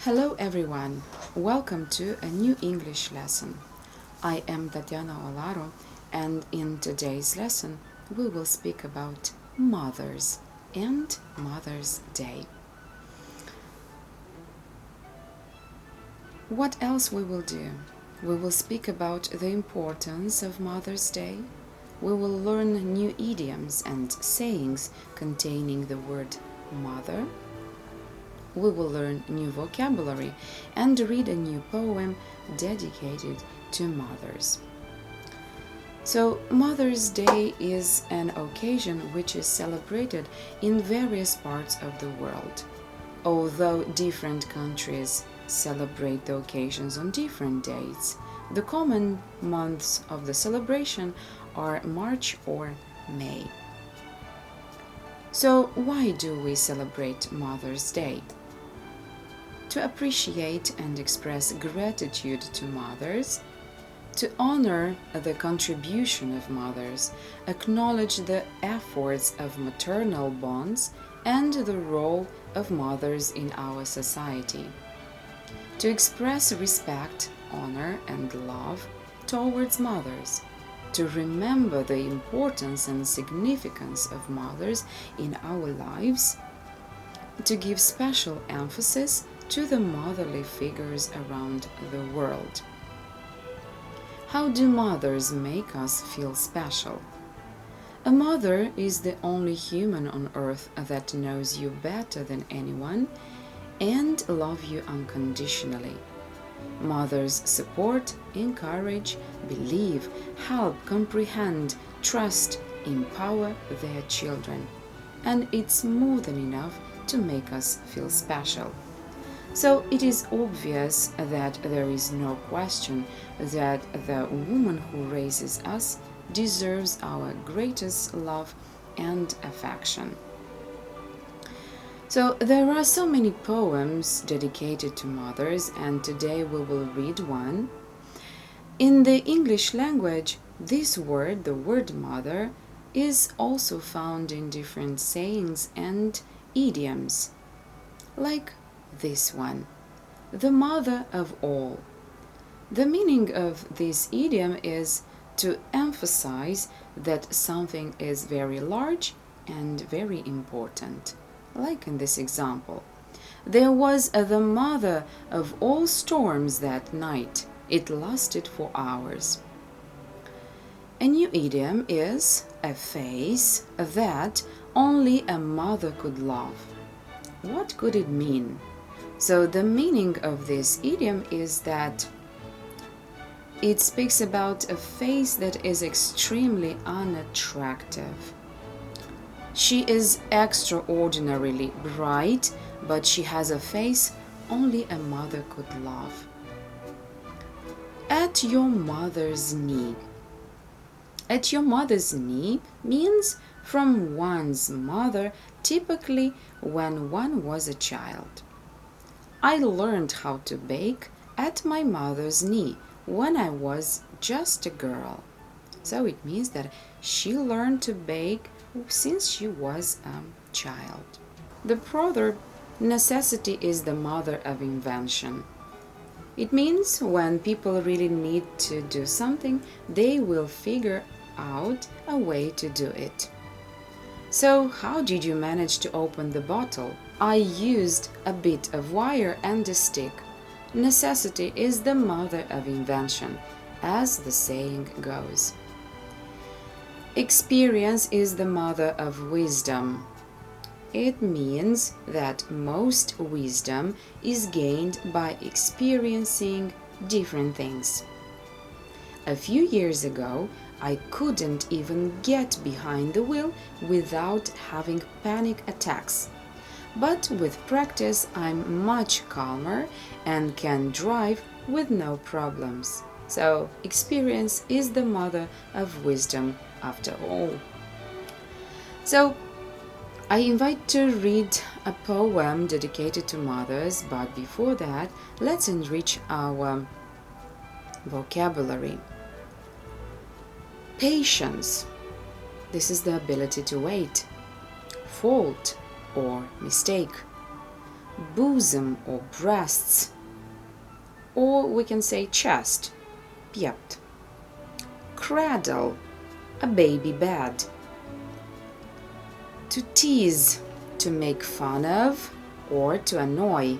Hello everyone, welcome to a new English lesson. I am Tatiana Olaru, and in today's lesson we will speak about mothers and Mother's Day. What else we will do? We will speak about the importance of Mother's Day. We will learn new idioms and sayings containing the word mother. We will learn new vocabulary and read a new poem dedicated to mothers. So, Mother's Day is an occasion which is celebrated in various parts of the world. Although different countries celebrate the occasions on different dates, the common months of the celebration are March or May. So, why do we celebrate Mother's Day? To appreciate and express gratitude to mothers, to honor the contribution of mothers, acknowledge the efforts of maternal bonds and the role of mothers in our society, to express respect, honor, and love towards mothers, to remember the importance and significance of mothers in our lives, to give special emphasis to the motherly figures around the world. How do mothers make us feel special? A mother is the only human on earth that knows you better than anyone and loves you unconditionally. Mothers support, encourage, believe, help, comprehend, trust, empower their children. And it's more than enough to make us feel special. So it is obvious that there is no question that the woman who raises us deserves our greatest love and affection. So there are so many poems dedicated to mothers, and today we will read one. In the English language, this word, the word mother, is also found in different sayings and idioms, like this one, the mother of all. The meaning of this idiom is to emphasize that something is very large and very important. Like in this example, there was the mother of all storms that night. It lasted for hours. A new idiom is a face that only a mother could love. What could it mean? So the meaning of this idiom is that it speaks about a face that is extremely unattractive. She is extraordinarily bright, but she has a face only a mother could love. At your mother's knee. At your mother's knee means from one's mother, typically when one was a child. I learned how to bake at my mother's knee when I was just a girl. So it means that she learned to bake since she was a child. The proverb, necessity is the mother of invention. It means when people really need to do something, they will figure out a way to do it. So, how did you manage to open the bottle? I used a bit of wire and a stick. Necessity is the mother of invention, as the saying goes. Experience is the mother of wisdom. It means that most wisdom is gained by experiencing different things. A few years ago, I couldn't even get behind the wheel without having panic attacks. But with practice, I'm much calmer and can drive with no problems. So, experience is the mother of wisdom after all. So, I invite to read a poem dedicated to mothers, but before that, let's enrich our vocabulary. Patience. This is the ability to wait. Fault or mistake. bosom or breasts, or we can say chest, piept. Cradle, a baby bed. To tease, to make fun of, or to annoy,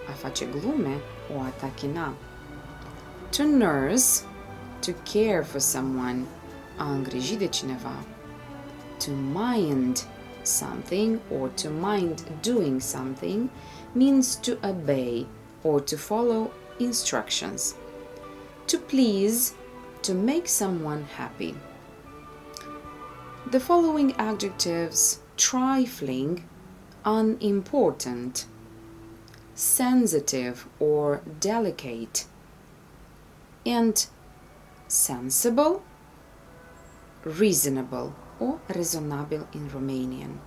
a face glume o a tachina. To nurse, to care for someone, a îngriji de cineva. To mind something or to mind doing something means to obey or to follow instructions. To please, to make someone happy. The following adjectives: trifling, unimportant, sensitive or delicate, and sensible, reasonable or rezonabil in Romanian.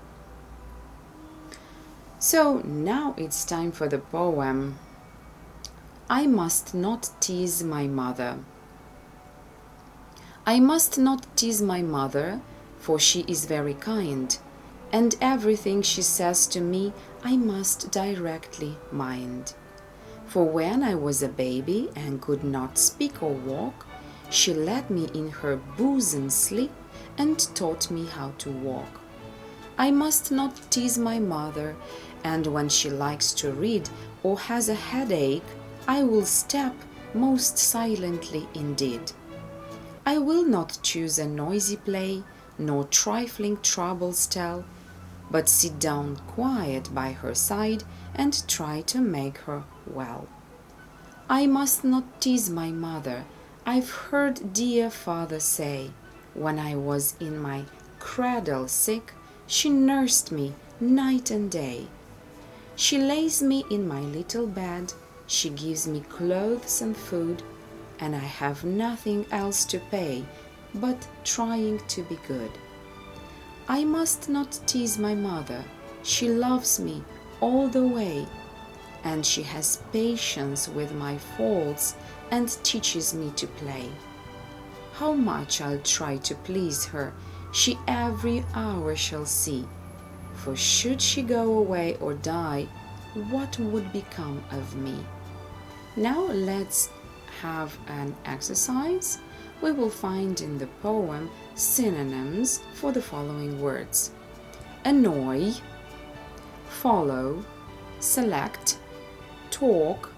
So now it's time for the poem. I must not tease my mother. I must not tease my mother, for she is very kind, and everything she says to me I must directly mind. For when I was a baby and could not speak or walk, she let me in her bosom sleep and taught me how to walk. I must not tease my mother, and when she likes to read or has a headache, I will step most silently indeed. I will not choose a noisy play, nor trifling troubles tell, but sit down quiet by her side and try to make her well. I must not tease my mother. I've heard dear father say, when I was in my cradle sick, she nursed me night and day. She lays me in my little bed, she gives me clothes and food, and I have nothing else to pay but trying to be good. I must not tease my mother. She loves me all the way, and she has patience with my faults and teaches me to play. How much I'll try to please her, she every hour shall see. For should she go away or die, what would become of me? Now let's have an exercise. We will find in the poem synonyms for the following words: annoy, follow, select, talk,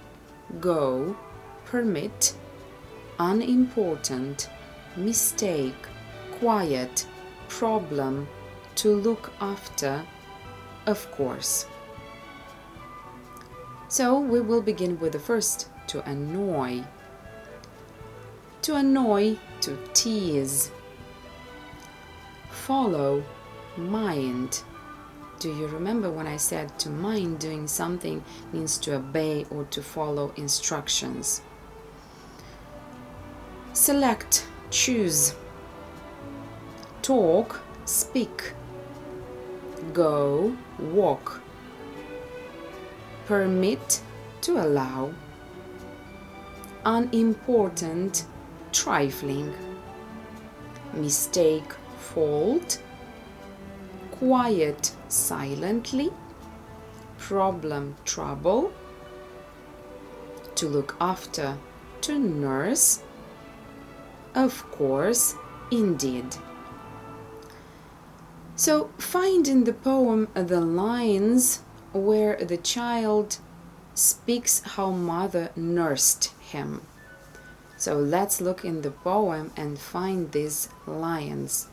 go, permit, unimportant, mistake, quiet, problem, to look after, of course. So we will begin with the first, to annoy. To annoy, to tease. Follow, mind. Do you remember when I said to mind doing something means to obey or to follow instructions? Select, choose. Talk, speak. Go, walk. Permit, to allow. Unimportant, trifling. Mistake, fault. Quiet, silently. Problem, trouble. To look after, to nurse. Of course, indeed. So find in the poem the lines where the child speaks how mother nursed him. So let's look in the poem and find these lines.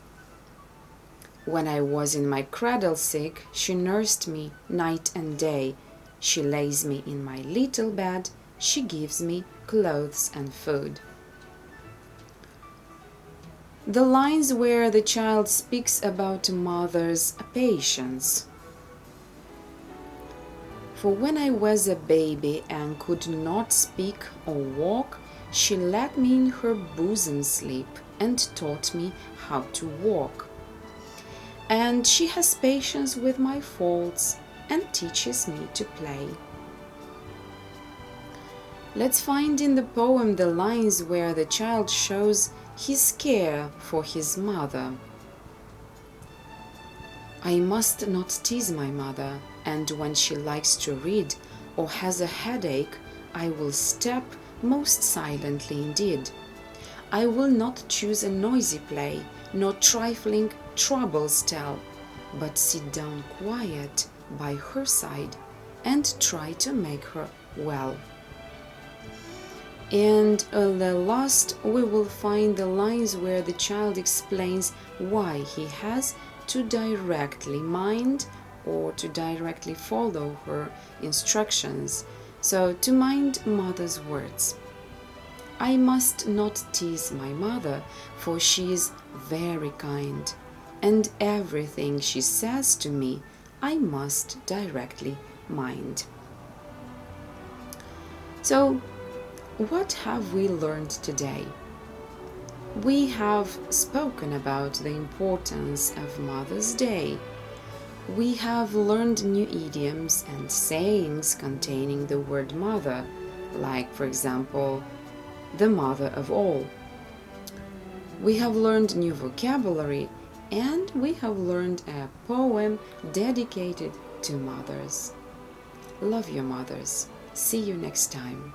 When I was in my cradle sick, she nursed me night and day. She lays me in my little bed, she gives me clothes and food. The lines where the child speaks about mother's patience. For when I was a baby and could not speak or walk, she let me in her bosom sleep and taught me how to walk. And she has patience with my faults and teaches me to play. Let's find in the poem the lines where the child shows his care for his mother. I must not tease my mother, and when she likes to read or has a headache, I will step most silently indeed. I will not choose a noisy play, nor trifling troubles tell, but sit down quiet by her side and try to make her well. And the last, we will find the lines where the child explains why he has to directly mind or to directly follow her instructions. So, to mind mother's words. I must not tease my mother, for she is very kind, and everything she says to me I must directly mind. So, what have we learned today? We have spoken about the importance of Mother's Day. We have learned new idioms and sayings containing the word mother, like, for example, the mother of all. We have learned new vocabulary, and we have learned a poem dedicated to mothers. Love your mothers. See you next time.